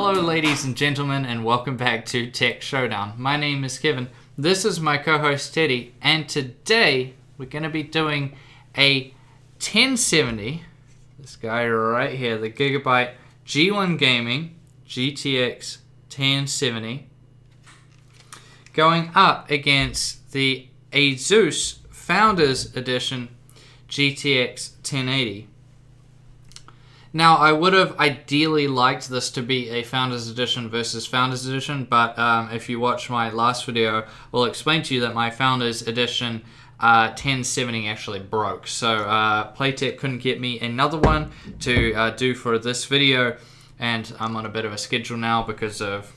Hello ladies and gentlemen, and welcome back to Tech Showdown. My name is Kevin, this is my co-host Teddy, and today we're going to be doing a 1070, this guy right here, the Gigabyte G1 Gaming GTX 1070, going up against the Asus Founders Edition GTX 1080. Now, I would have ideally liked this to be a Founders Edition versus Founders Edition, but if you watch my last video, I'll explain to you that my Founders Edition 1070 actually broke. So Playtech couldn't get me another one to do for this video, and I'm on a bit of a schedule now because of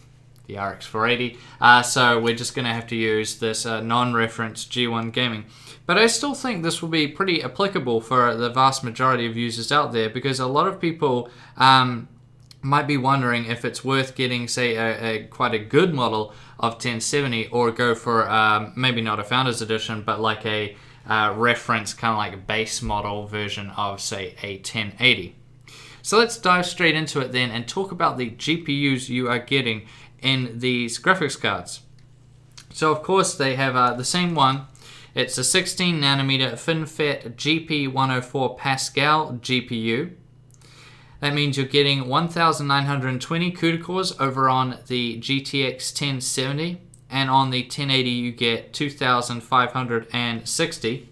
the RX480. So we're just going to have to use this non-reference G1 Gaming. But I still think this will be pretty applicable for the vast majority of users out there, because a lot of people might be wondering if it's worth getting, say, quite a good model of 1070, or go for maybe not a Founders Edition, but like a reference kind of like base model version of, say, a 1080. So let's dive straight into it then and talk about the GPUs you are getting in these graphics cards. So of course they have the same one. It's a 16 nanometer FinFET GP104 Pascal GPU. That means you're getting 1920 CUDA cores over on the GTX 1070, and on the 1080 you get 2560.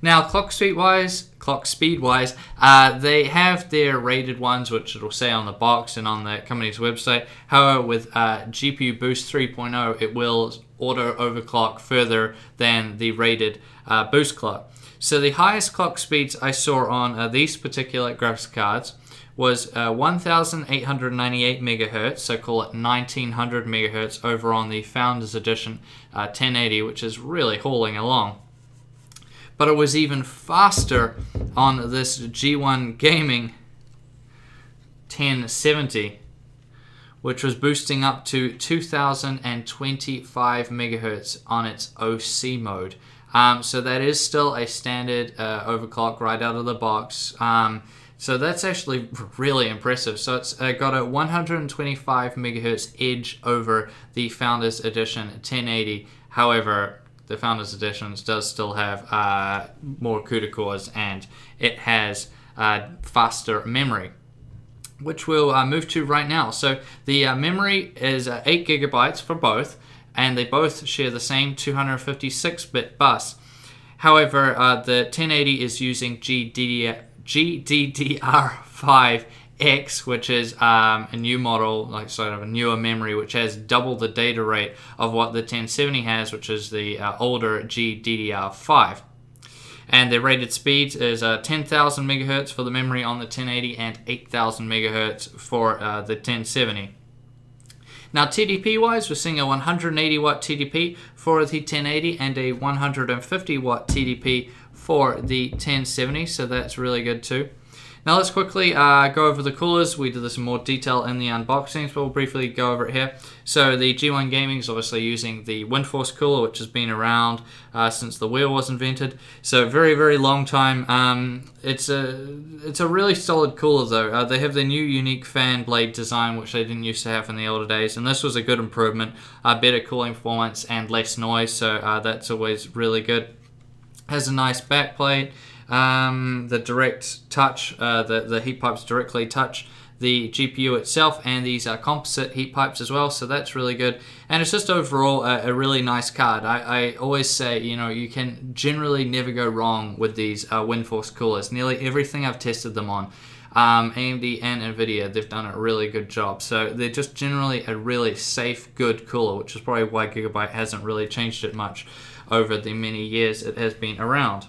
Now, clock speed wise, they have their rated ones, which it'll say on the box and on the company's website. However, with GPU Boost 3.0, it will auto overclock further than the rated boost clock. So the highest clock speeds I saw on these particular graphics cards was 1898 megahertz, so call it 1900 megahertz over on the Founders Edition 1080, which is really hauling along. But it was even faster on this G1 Gaming 1070, which was boosting up to 2025 megahertz on its OC mode. So that is still a standard overclock right out of the box. So that's actually really impressive. So it's got a 125 megahertz edge over the Founders Edition 1080. However, the Founders Editions does still have more CUDA cores, and it has faster memory, which we'll move to right now. So the memory is 8 gigabytes for both, and they both share the same 256-bit bus. However, the 1080 is using GDDR5X, which is a new model, like sort of a newer memory, which has double the data rate of what the 1070 has, which is the older GDDR5. And the rated speed is 10,000 megahertz for the memory on the 1080 and 8,000 megahertz for the 1070. Now, TDP-wise, we're seeing a 180 watt TDP for the 1080 and a 150 watt TDP for the 1070, so that's really good too. Now let's quickly go over the coolers. We did this in more detail in the unboxings, but we'll briefly go over it here. So the G1 Gaming is obviously using the WindForce cooler, which has been around since the wheel was invented. So very, very long time. It's a really solid cooler though. They have the new unique fan blade design, which they didn't used to have in the older days, and this was a good improvement. Better cooling performance and less noise, so that's always really good. Has a nice backplate. The direct touch, the heat pipes directly touch the GPU itself, and these are composite heat pipes as well, so that's really good. And it's just overall a really nice card. I always say, you know, you can generally never go wrong with these WindForce coolers. Nearly everything I've tested them on, AMD and NVIDIA, they've done a really good job. So they're just generally a really safe, good cooler, which is probably why Gigabyte hasn't really changed it much over the many years it has been around.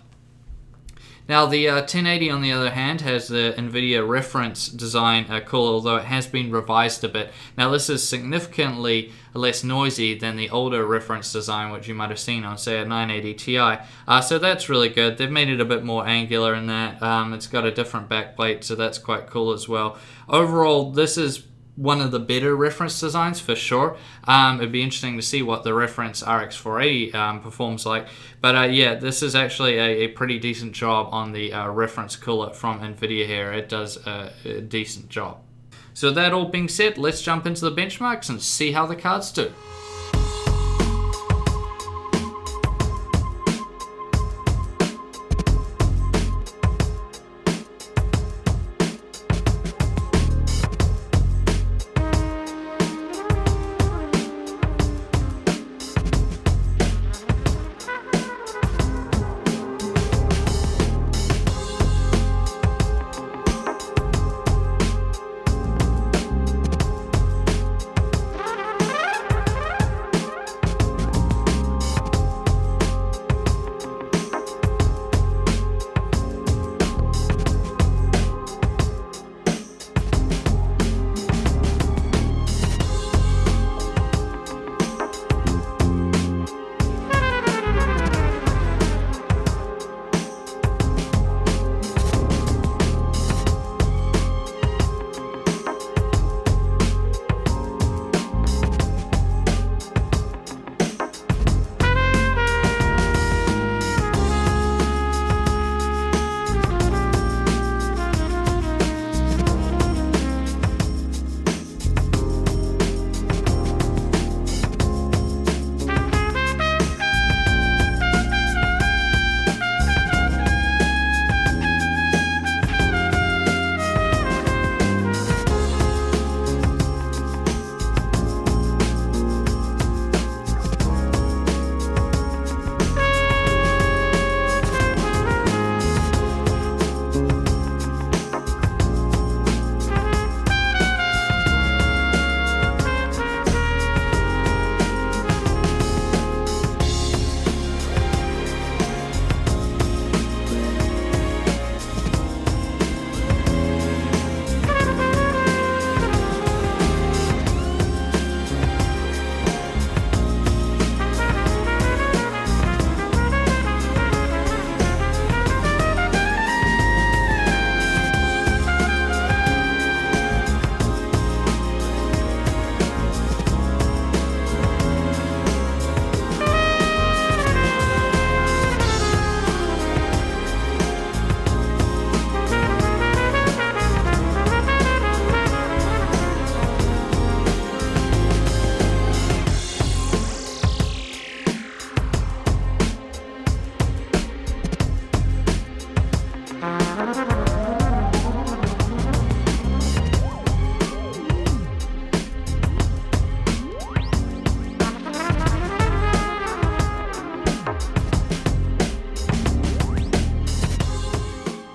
Now the 1080 on the other hand has the NVIDIA reference design cooler, although it has been revised a bit. Now this is significantly less noisy than the older reference design, which you might have seen on, say, a 980 Ti. So that's really good. They've made it a bit more angular in that. It's got a different backplate, so that's quite cool as well. Overall, this is one of the better reference designs for sure. It'd be interesting to see what the reference RX480 performs like. But yeah, this is actually a pretty decent job on the reference cooler from NVIDIA here. It does a decent job. So with that all being said, let's jump into the benchmarks and see how the cards do.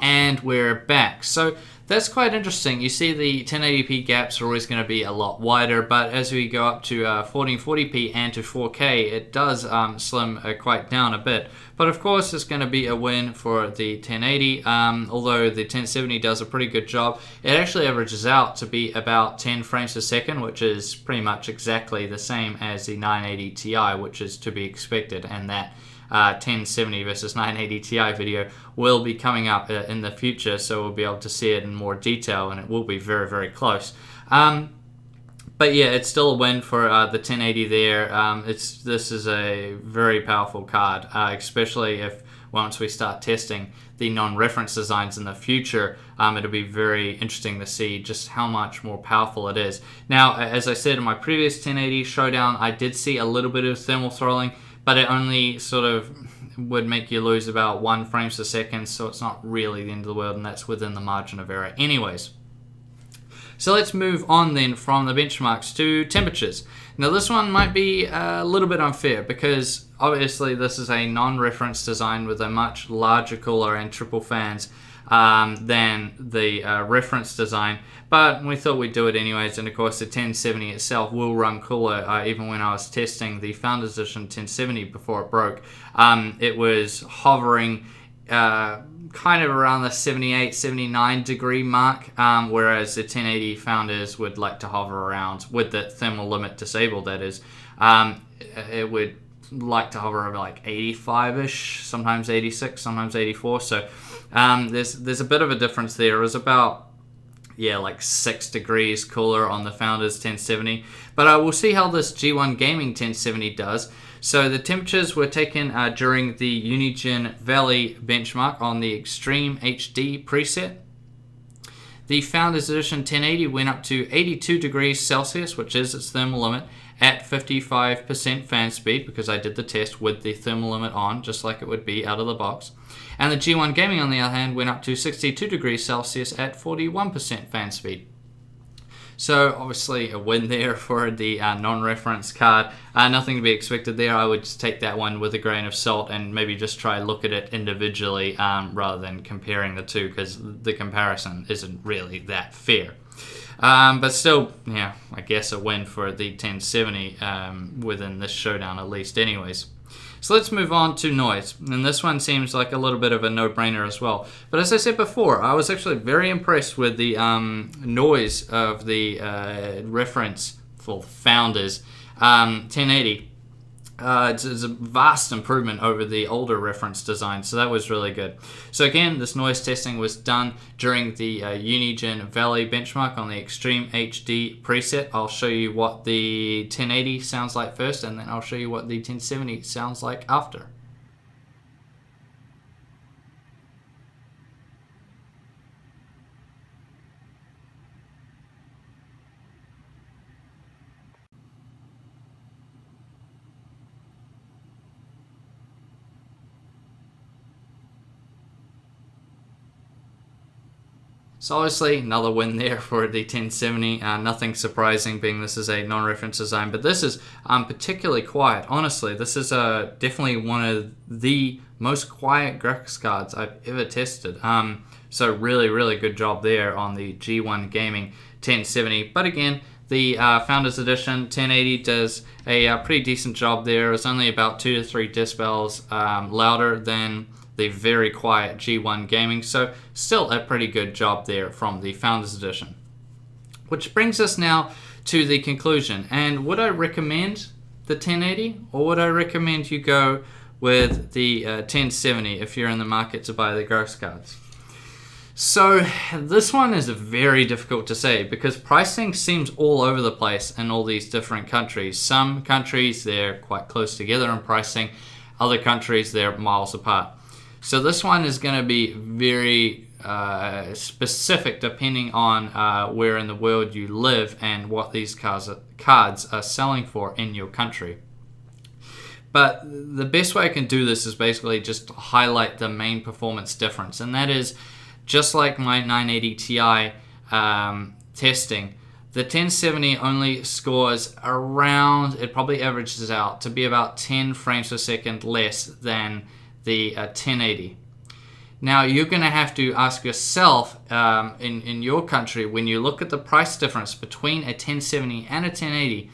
And we're back. So that's quite interesting. You see the 1080p gaps are always going to be a lot wider, but as we go up to 1440p and to 4K, it does slim quite down a bit. But of course, it's going to be a win for the 1080, although the 1070 does a pretty good job. It actually averages out to be about 10 frames per second, which is pretty much exactly the same as the 980 Ti, which is to be expected, and that 1070 versus 980 Ti video will be coming up in the future, so we'll be able to see it in more detail, and it will be very, very close. But yeah, it's still a win for the 1080 there. This is a very powerful card, especially if once we start testing the non-reference designs in the future. It'll be very interesting to see just how much more powerful it is. Now, as I said in my previous 1080 Showdown, I did see a little bit of thermal throttling, but it only sort of would make you lose about 1 frame per second, so it's not really the end of the world, and that's within the margin of error anyways. So let's move on then from the benchmarks to temperatures. Now this one might be a little bit unfair because obviously this is a non-reference design with a much larger cooler and triple fans than the reference design, but we thought we'd do it anyways. And of course the 1070 itself will run cooler. Even when I was testing the Founders Edition 1070 before it broke, it was hovering kind of around the 78-79 degree mark, whereas the 1080 Founders would like to hover around, with the thermal limit disabled that is, it would like to hover over like 85ish, sometimes 86, sometimes 84. So there's a bit of a difference there. It was about like 6 degrees cooler on the Founders 1070, but we'll see how this G1 Gaming 1070 does. So the temperatures were taken during the Unigen Valley benchmark on the Extreme HD preset. The Founders Edition 1080 went up to 82 degrees Celsius, which is its thermal limit, at 55% fan speed, because I did the test with the thermal limit on, just like it would be out of the box. And the G1 Gaming, on the other hand, went up to 62 degrees Celsius at 41% fan speed. So obviously a win there for the non-reference card. Nothing to be expected there. I would just take that one with a grain of salt and maybe just try look at it individually rather than comparing the two, because the comparison isn't really that fair. But still, yeah, I guess a win for the 1070 within this showdown at least anyways. So let's move on to noise, and this one seems like a little bit of a no-brainer as well. But as I said before, I was actually very impressed with the noise of the reference for Founders 1080. It's a vast improvement over the older reference design, so that was really good. So again, this noise testing was done during the Unigine Valley benchmark on the Extreme HD preset. I'll show you what the 1080 sounds like first, and then I'll show you what the 1070 sounds like after. So obviously another win there for the 1070. Nothing surprising, being this is a non-reference design, but this is particularly quiet. Honestly, this is definitely one of the most quiet graphics cards I've ever tested. So really good job there on the G1 Gaming 1070. But again, the Founders Edition 1080 does a pretty decent job there. It's only about 2 to 3 decibels louder than the very quiet G1 Gaming, so still a pretty good job there from the Founders Edition. Which brings us now to the conclusion. And would I recommend the 1080, or would I recommend you go with the 1070 if you're in the market to buy the graphics cards? So this one is very difficult to say, because pricing seems all over the place in all these different countries. Some countries, they're quite close together in pricing. Other countries, they're miles apart. So this one is going to be very specific depending on where in the world you live and what these cards are selling for in your country. But the best way I can do this is basically just highlight the main performance difference, and that is, just like my 980 Ti testing, the 1070 only scores around, it probably averages out to be about 10 frames per second less than the 1080. Now you're going to have to ask yourself in your country, when you look at the price difference between a 1070 and a 1080,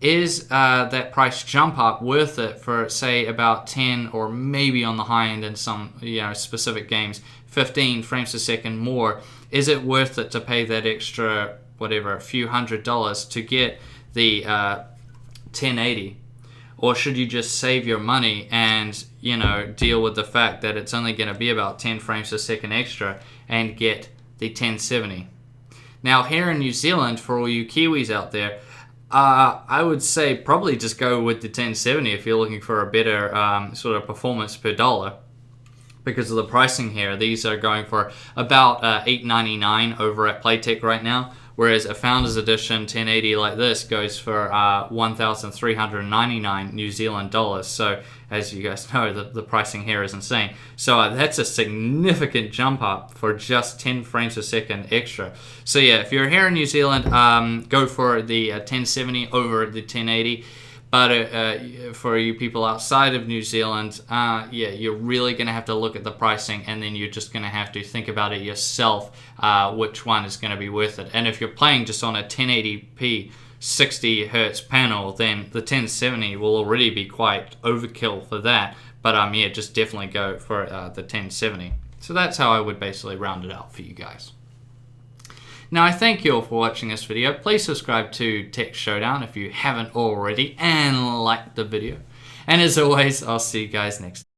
is that price jump up worth it for, say, about 10, or maybe on the high end in some specific games, 15 frames per second more? Is it worth it to pay that extra, whatever, a few $100s to get the 1080? Or should you just save your money and, deal with the fact that it's only going to be about 10 frames per second extra and get the 1070? Now, here in New Zealand, for all you Kiwis out there, I would say probably just go with the 1070 if you're looking for a better sort of performance per dollar. Because of the pricing here, these are going for about $8.99 over at Playtech right now, whereas a Founders Edition 1080 like this goes for 1,399 New Zealand dollars. So as you guys know, the pricing here is insane. So that's a significant jump up for just 10 frames per second extra. So yeah, if you're here in New Zealand, go for the 1070 over the 1080. But for you people outside of New Zealand, yeah, you're really going to have to look at the pricing, and then you're just going to have to think about it yourself, which one is going to be worth it. And if you're playing just on a 1080p 60 hertz panel, then the 1070 will already be quite overkill for that. But yeah, just definitely go for the 1070. So that's how I would basically round it out for you guys. Now, I thank you all for watching this video. Please subscribe to Tech Showdown if you haven't already, and like the video. And as always, I'll see you guys next time.